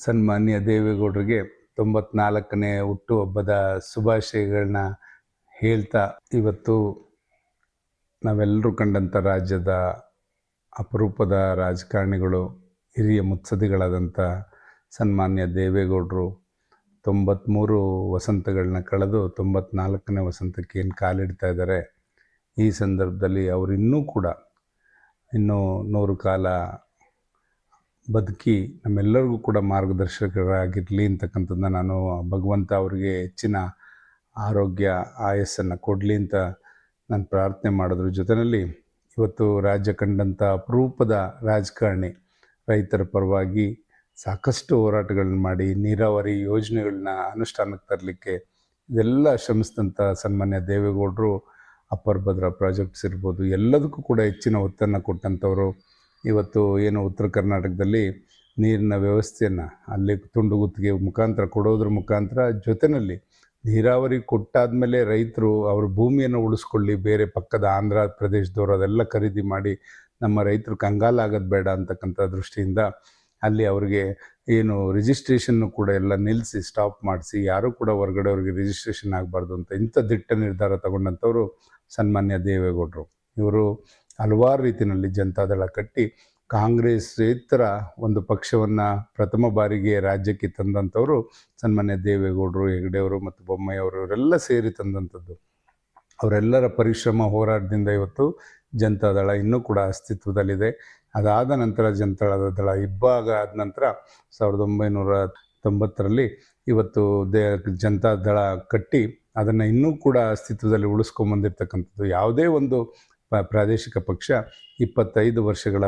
ಸನ್ಮಾನ್ಯ ದೇವೇಗೌಡರಿಗೆ 94ನೇ ಹುಟ್ಟುಹಬ್ಬದ ಶುಭಾಶಯಗಳನ್ನ ಹೇಳ್ತಾ, ಇವತ್ತು ನಾವೆಲ್ಲರೂ ಕಂಡಂಥ ರಾಜ್ಯದ ಅಪರೂಪದ ರಾಜಕಾರಣಿಗಳು, ಹಿರಿಯ ಮುತ್ಸದ್ದಿಗಳಾದಂಥ ಸನ್ಮಾನ್ಯ ದೇವೇಗೌಡರು 93 ವಸಂತಗಳನ್ನ ಕಳೆದು 94ನೇ ವಸಂತಕ್ಕೆ ಏನು ಕಾಲಿಡ್ತಾ ಇದ್ದಾರೆ. ಈ ಸಂದರ್ಭದಲ್ಲಿ ಅವರು ಇನ್ನೂ 100 ಕಾಲ ಬದುಕಿ ನಮ್ಮೆಲ್ಲರಿಗೂ ಕೂಡ ಮಾರ್ಗದರ್ಶಕರಾಗಿರಲಿ ಅಂತಕ್ಕಂಥದ್ದನ್ನ ನಾನು ಭಗವಂತ ಅವರಿಗೆ ಹೆಚ್ಚಿನ ಆರೋಗ್ಯ ಆಯಸ್ಸನ್ನು ಕೊಡಲಿ ಅಂತ ನಾನು ಪ್ರಾರ್ಥನೆ ಮಾಡೋದ್ರ ಜೊತೆಯಲ್ಲಿ, ಇವತ್ತು ರಾಜ್ಯ ಕಂಡಂಥ ಅಪರೂಪದ ರಾಜಕಾರಣಿ, ರೈತರ ಪರವಾಗಿ ಸಾಕಷ್ಟು ಹೋರಾಟಗಳನ್ನ ಮಾಡಿ ನೀರಾವರಿ ಯೋಜನೆಗಳನ್ನ ಅನುಷ್ಠಾನಕ್ಕೆ ತರಲಿಕ್ಕೆ ಇದೆಲ್ಲ ಶ್ರಮಿಸಿದಂಥ ಸನ್ಮಾನ್ಯ ದೇವೇಗೌಡರು, ಅಪ್ಪರ್ ಭದ್ರಾ ಪ್ರಾಜೆಕ್ಟ್ಸ್ ಇರ್ಬೋದು, ಎಲ್ಲದಕ್ಕೂ ಕೂಡ ಹೆಚ್ಚಿನ ಒತ್ತನ್ನು ಕೊಟ್ಟಂಥವರು. ಇವತ್ತು ಏನು ಉತ್ತರ ಕರ್ನಾಟಕದಲ್ಲಿ ನೀರಿನ ವ್ಯವಸ್ಥೆಯನ್ನು ಅಲ್ಲಿ ತುಂಡು ಗುತ್ತಿಗೆ ಮುಖಾಂತರ ಕೊಡೋದ್ರ ಮುಖಾಂತರ, ಜೊತೆಯಲ್ಲಿ ನೀರಾವರಿ ಕೊಟ್ಟಾದಮೇಲೆ ರೈತರು ಅವ್ರ ಭೂಮಿಯನ್ನು ಉಳಿಸ್ಕೊಳ್ಳಿ, ಬೇರೆ ಪಕ್ಕದ ಆಂಧ್ರ ಪ್ರದೇಶದವರು ಅದೆಲ್ಲ ಖರೀದಿ ಮಾಡಿ ನಮ್ಮ ರೈತರು ಕಂಗಾಲಾಗೋದು ಬೇಡ ಅಂತಕ್ಕಂಥ ದೃಷ್ಟಿಯಿಂದ ಅಲ್ಲಿ ಅವ್ರಿಗೆ ಏನು ರಿಜಿಸ್ಟ್ರೇಷನ್ನು ಕೂಡ ಎಲ್ಲ ನಿಲ್ಲಿಸಿ ಸ್ಟಾಪ್ ಮಾಡಿಸಿ, ಯಾರೂ ಕೂಡ ಹೊರಗಡೆ ಅವ್ರಿಗೆ ರಿಜಿಸ್ಟ್ರೇಷನ್ ಆಗಬಾರ್ದು ಅಂತ ಇಂಥ ದಿಟ್ಟ ನಿರ್ಧಾರ ತಗೊಂಡಂಥವ್ರು ಸನ್ಮಾನ್ಯ ದೇವೇಗೌಡರು. ಇವರು ಹಲವಾರು ರೀತಿಯಲ್ಲಿ ಜನತಾದಳ ಕಟ್ಟಿ ಕಾಂಗ್ರೆಸ್ಸೇತರ ಒಂದು ಪಕ್ಷವನ್ನು ಪ್ರಥಮ ಬಾರಿಗೆ ರಾಜ್ಯಕ್ಕೆ ತಂದಂಥವರು ಸನ್ಮಾನ್ಯ ದೇವೇಗೌಡರು, ಹೆಗಡೆಯವರು ಮತ್ತು ಬೊಮ್ಮಾಯಿಯವರು, ಇವರೆಲ್ಲ ಸೇರಿ ತಂದಂಥದ್ದು. ಅವರೆಲ್ಲರ ಪರಿಶ್ರಮ ಹೋರಾಟದಿಂದ ಇವತ್ತು ಜನತಾದಳ ಇನ್ನೂ ಕೂಡ ಅಸ್ತಿತ್ವದಲ್ಲಿದೆ. ಅದಾದ ನಂತರ ಜನತಾದಳ ಇಬ್ಬಾಗ ಆದ ನಂತರ 1990ರಲ್ಲಿ ಇವತ್ತು ಜನತಾದಳ ಕಟ್ಟಿ ಅದನ್ನು ಇನ್ನೂ ಕೂಡ ಅಸ್ತಿತ್ವದಲ್ಲಿ ಉಳಿಸ್ಕೊಂಬಂದಿರ್ತಕ್ಕಂಥದ್ದು. ಯಾವುದೇ ಒಂದು ಪ್ರಾದೇಶಿಕ ಪಕ್ಷ 25 ವರ್ಷಗಳ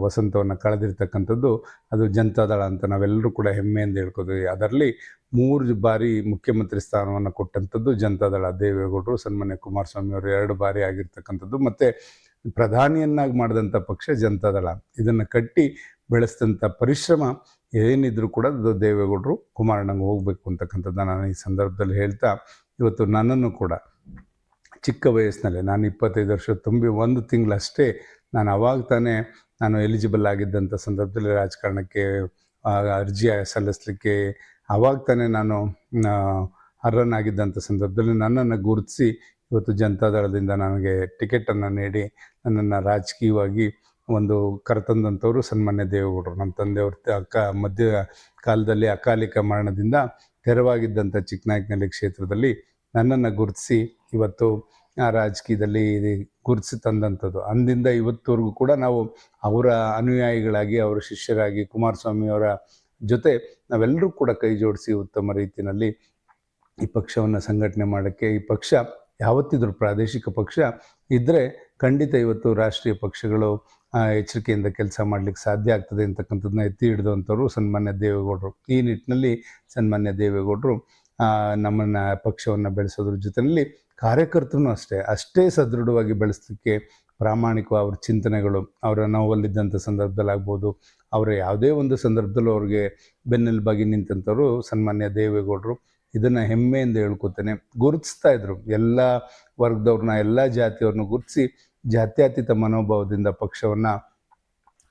ವಸಂತವನ್ನು ಕಳೆದಿರ್ತಕ್ಕಂಥದ್ದು ಅದು ಜನತಾದಳ ಅಂತ ನಾವೆಲ್ಲರೂ ಕೂಡ ಹೆಮ್ಮೆಯಿಂದ ಹೇಳ್ಕೋತೀವಿ. ಅದರಲ್ಲಿ 3 ಬಾರಿ ಮುಖ್ಯಮಂತ್ರಿ ಸ್ಥಾನವನ್ನು ಕೊಟ್ಟಂಥದ್ದು ಜನತಾದಳ. ದೇವೇಗೌಡರು, ಸನ್ಮಾನ್ಯ ಕುಮಾರಸ್ವಾಮಿ ಅವರು 2 ಬಾರಿ ಆಗಿರ್ತಕ್ಕಂಥದ್ದು, ಮತ್ತು ಪ್ರಧಾನಿಯನ್ನಾಗಿ ಮಾಡಿದಂಥ ಪಕ್ಷ ಜನತಾದಳ. ಇದನ್ನು ಕಟ್ಟಿ ಬೆಳೆಸಿದಂಥ ಪರಿಶ್ರಮ ಏನಿದ್ರು ಕೂಡ ಅದು ದೇವೇಗೌಡರು ಕುಮಾರಣ್ಣಂಗೆ ಹೋಗಬೇಕು ಅಂತಕ್ಕಂಥದ್ದನ್ನು ನಾನು ಈ ಸಂದರ್ಭದಲ್ಲಿ ಹೇಳ್ತಾ, ಇವತ್ತು ನನ್ನನ್ನು ಕೂಡ ಚಿಕ್ಕ ವಯಸ್ಸಿನಲ್ಲೇ, ನಾನು 25 ವರ್ಷ ತುಂಬಿ 1 ತಿಂಗಳಷ್ಟೇ ನಾನು ಎಲಿಜಿಬಲ್ ಆಗಿದ್ದಂಥ ಸಂದರ್ಭದಲ್ಲಿ ರಾಜಕಾರಣಕ್ಕೆ ಅರ್ಜಿ ಸಲ್ಲಿಸಲಿಕ್ಕೆ ನಾನು ಅರ್ಹನಾಗಿದ್ದಂಥ ಸಂದರ್ಭದಲ್ಲಿ ನನ್ನನ್ನು ಗುರುತಿಸಿ ಇವತ್ತು ಜನತಾದಳದಿಂದ ನನಗೆ ಟಿಕೆಟನ್ನು ನೀಡಿ ನನ್ನನ್ನು ರಾಜಕೀಯವಾಗಿ ಒಂದು ಕರೆತಂದಂಥವರು ಸನ್ಮಾನ್ಯ ದೇವೇಗೌಡರು. ನಮ್ಮ ತಂದೆಯವ್ರ ಮಧ್ಯ ಕಾಲದಲ್ಲಿ ಅಕಾಲಿಕ ಮರಣದಿಂದ ತೆರವಾಗಿದ್ದಂಥ ಚಿಕ್ಕನಾಯಕನಹಳ್ಳಿ ಕ್ಷೇತ್ರದಲ್ಲಿ ನನ್ನನ್ನು ಗುರುತಿಸಿ ಇವತ್ತು ಆ ರಾಜಕೀಯದಲ್ಲಿ ಗುರುತಿಸಿ ತಂದಂಥದ್ದು. ಅಂದಿಂದ ಇವತ್ತವರೆಗೂ ಕೂಡ ನಾವು ಅವರ ಅನುಯಾಯಿಗಳಾಗಿ, ಅವರ ಶಿಷ್ಯರಾಗಿ, ಕುಮಾರಸ್ವಾಮಿಯವರ ಜೊತೆ ನಾವೆಲ್ಲರೂ ಕೂಡ ಕೈ ಜೋಡಿಸಿ ಉತ್ತಮ ರೀತಿಯಲ್ಲಿ ಈ ಪಕ್ಷವನ್ನು ಸಂಘಟನೆ ಮಾಡೋಕ್ಕೆ, ಈ ಪಕ್ಷ ಯಾವತ್ತಿದ್ರೂ ಪ್ರಾದೇಶಿಕ ಪಕ್ಷ ಇದ್ದರೆ ಖಂಡಿತ ಇವತ್ತು ರಾಷ್ಟ್ರೀಯ ಪಕ್ಷಗಳು ಎಚ್ಚರಿಕೆಯಿಂದ ಕೆಲಸ ಮಾಡಲಿಕ್ಕೆ ಸಾಧ್ಯ ಆಗ್ತದೆ ಅಂತಕ್ಕಂಥದ್ದನ್ನ ಎತ್ತಿ ಹಿಡಿದಂಥವ್ರು ಸನ್ಮಾನ್ಯ ದೇವೇಗೌಡರು. ಈ ನಿಟ್ಟಿನಲ್ಲಿ ಸನ್ಮಾನ್ಯ ದೇವೇಗೌಡರು ನಮ್ಮನ್ನು ಪಕ್ಷವನ್ನು ಬೆಳೆಸೋದ್ರ ಜೊತೆಯಲ್ಲಿ ಕಾರ್ಯಕರ್ತರು ಅಷ್ಟೇ ಸದೃಢವಾಗಿ ಬೆಳೆಸಲಿಕ್ಕೆ ಪ್ರಾಮಾಣಿಕ ಅವ್ರ ಚಿಂತನೆಗಳು, ಅವರ ನೋವಲ್ಲಿದ್ದಂಥ ಸಂದರ್ಭದಲ್ಲಿ ಆಗ್ಬೋದು, ಅವರ ಯಾವುದೇ ಒಂದು ಸಂದರ್ಭದಲ್ಲೂ ಅವ್ರಿಗೆ ಬೆನ್ನೆಲುಬಾಗಿ ನಿಂತಂಥವ್ರು ಸನ್ಮಾನ್ಯ ದೇವೇಗೌಡರು. ಇದನ್ನು ಹೆಮ್ಮೆಯಿಂದ ಹೇಳ್ಕೊತೇನೆ. ಗುರುತಿಸ್ತಾ ಇದ್ರು ಎಲ್ಲ ವರ್ಗದವ್ರನ್ನ, ಎಲ್ಲ ಜಾತಿಯವ್ರನ್ನ ಗುರುತಿಸಿ ಜಾತ್ಯತೀತ ಮನೋಭಾವದಿಂದ ಪಕ್ಷವನ್ನು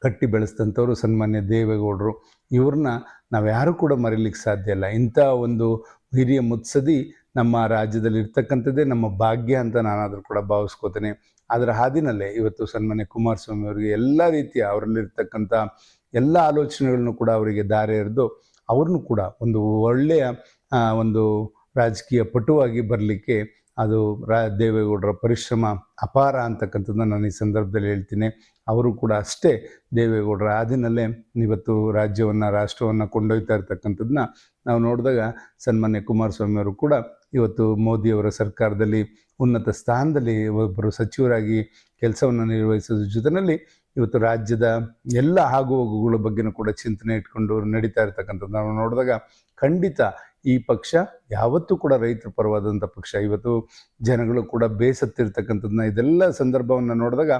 ಕಟ್ಟಿ ಬೆಳೆಸಿದಂಥವ್ರು ಸನ್ಮಾನ್ಯ ದೇವೇಗೌಡರು. ಇವ್ರನ್ನ ನಾವು ಯಾರೂ ಕೂಡ ಮರೀಲಿಕ್ಕೆ ಸಾಧ್ಯ ಇಲ್ಲ. ಇಂಥ ಒಂದು ಹಿರಿಯ ಮುತ್ಸದಿ ನಮ್ಮ ರಾಜ್ಯದಲ್ಲಿ ಇರ್ತಕ್ಕಂಥದ್ದೇ ನಮ್ಮ ಭಾಗ್ಯ ಅಂತ ನಾನಾದರೂ ಕೂಡ ಭಾವಿಸ್ಕೋತೇನೆ. ಅದರ ಹಾದಿನಲ್ಲೇ ಇವತ್ತು ಸನ್ಮಾನ್ಯ ಕುಮಾರಸ್ವಾಮಿ ಅವರಿಗೆ ಎಲ್ಲ ರೀತಿಯ ಅವರಲ್ಲಿರ್ತಕ್ಕಂಥ ಎಲ್ಲ ಆಲೋಚನೆಗಳನ್ನು ಕೂಡ ಅವರಿಗೆ ದಾರಿ ಎರೆದು ಅವ್ರನ್ನೂ ಕೂಡ ಒಂದು ಒಳ್ಳೆಯ ಒಂದು ರಾಜಕೀಯ ಪಟುವಾಗಿ ಬರಲಿಕ್ಕೆ ಅದು ದೇವೇಗೌಡರ ಪರಿಶ್ರಮ ಅಪಾರ ಅಂತಕ್ಕಂಥದ್ದನ್ನು ನಾನು ಈ ಸಂದರ್ಭದಲ್ಲಿ ಹೇಳ್ತೀನಿ. ಅವರು ಕೂಡ ಅಷ್ಟೇ ದೇವೇಗೌಡರ ಹಾದಿನಲ್ಲೇ ಇವತ್ತು ರಾಜ್ಯವನ್ನು, ರಾಷ್ಟ್ರವನ್ನು ಕೊಂಡೊಯ್ತಾ ಇರ್ತಕ್ಕಂಥದ್ದನ್ನ ನಾವು ನೋಡಿದಾಗ ಸನ್ಮಾನ್ಯ ಕುಮಾರಸ್ವಾಮಿ ಅವರು ಕೂಡ ಇವತ್ತು ಮೋದಿಯವರ ಸರ್ಕಾರದಲ್ಲಿ ಉನ್ನತ ಸ್ಥಾನದಲ್ಲಿ ಒಬ್ಬರು ಸಚಿವರಾಗಿ ಕೆಲಸವನ್ನು ನಿರ್ವಹಿಸೋದ್ರ ಜೊತೆಯಲ್ಲಿ ಇವತ್ತು ರಾಜ್ಯದ ಎಲ್ಲ ಆಗುಹೋಗುಗಳ ಬಗ್ಗೆನೂ ಕೂಡ ಚಿಂತನೆ ಇಟ್ಕೊಂಡು ನಡೀತಾ ಇರ್ತಕ್ಕಂಥದ್ದು ನಾವು ನೋಡಿದಾಗ ಖಂಡಿತ ಈ ಪಕ್ಷ ಯಾವತ್ತೂ ಕೂಡ ರೈತರ ಪರವಾದಂಥ ಪಕ್ಷ. ಇವತ್ತು ಜನಗಳು ಕೂಡ ಬೇಸತ್ತಿರ್ತಕ್ಕಂಥದ್ದನ್ನ, ಇದೆಲ್ಲ ಸಂದರ್ಭವನ್ನು ನೋಡಿದಾಗ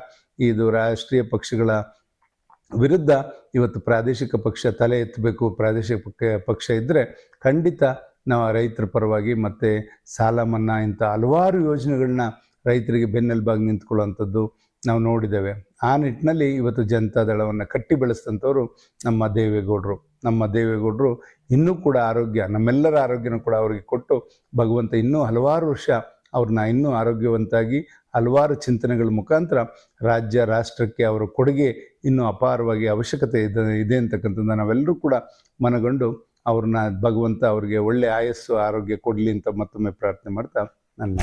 ಇದು ರಾಷ್ಟ್ರೀಯ ಪಕ್ಷಗಳ ವಿರುದ್ಧ ಇವತ್ತು ಪ್ರಾದೇಶಿಕ ಪಕ್ಷ ತಲೆ ಎತ್ತಬೇಕು. ಪ್ರಾದೇಶಿಕ ಪಕ್ಷ ಇದ್ದರೆ ಖಂಡಿತ ನಾವು ರೈತರ ಪರವಾಗಿ, ಮತ್ತು ಸಾಲ ಮನ್ನಾ ಇಂಥ ಹಲವಾರು ಯೋಜನೆಗಳನ್ನ ರೈತರಿಗೆ ಬೆನ್ನೆಲುಬಾಗಿ ನಿಂತ್ಕೊಳ್ಳುವಂಥದ್ದು, ನಾವು ನೋಡಿದ್ದೇವೆ. ಆ ನಿಟ್ಟಿನಲ್ಲಿ ಇವತ್ತು ಜನತಾದಳವನ್ನು ಕಟ್ಟಿ ಬೆಳೆಸಿದಂಥವ್ರು ನಮ್ಮ ದೇವೇಗೌಡರು ಇನ್ನೂ ಕೂಡ ಆರೋಗ್ಯ, ನಮ್ಮೆಲ್ಲರ ಆರೋಗ್ಯನೂ ಕೂಡ ಅವರಿಗೆ ಕೊಟ್ಟು ಭಗವಂತ ಇನ್ನೂ ಹಲವಾರು ವರ್ಷ ಅವ್ರನ್ನ ಇನ್ನೂ ಆರೋಗ್ಯವಂತಾಗಿ ಹಲವಾರು ಚಿಂತನೆಗಳ ಮುಖಾಂತರ ರಾಜ್ಯ ರಾಷ್ಟ್ರಕ್ಕೆ ಅವರ ಕೊಡುಗೆ ಇನ್ನೂ ಅಪಾರವಾಗಿ ಅವಶ್ಯಕತೆ ಇದೆ ಅಂತಕ್ಕಂಥದ್ದು ನಾವೆಲ್ಲರೂ ಕೂಡ ಮನಗಂಡು ಅವ್ರನ್ನ ಭಗವಂತ ಅವರಿಗೆ ಒಳ್ಳೆಯ ಆಯಸ್ಸು ಆರೋಗ್ಯ ಕೊಡಲಿ ಅಂತ ಮತ್ತೊಮ್ಮೆ ಪ್ರಾರ್ಥನೆ ಮಾಡ್ತಾ ನನ್ನ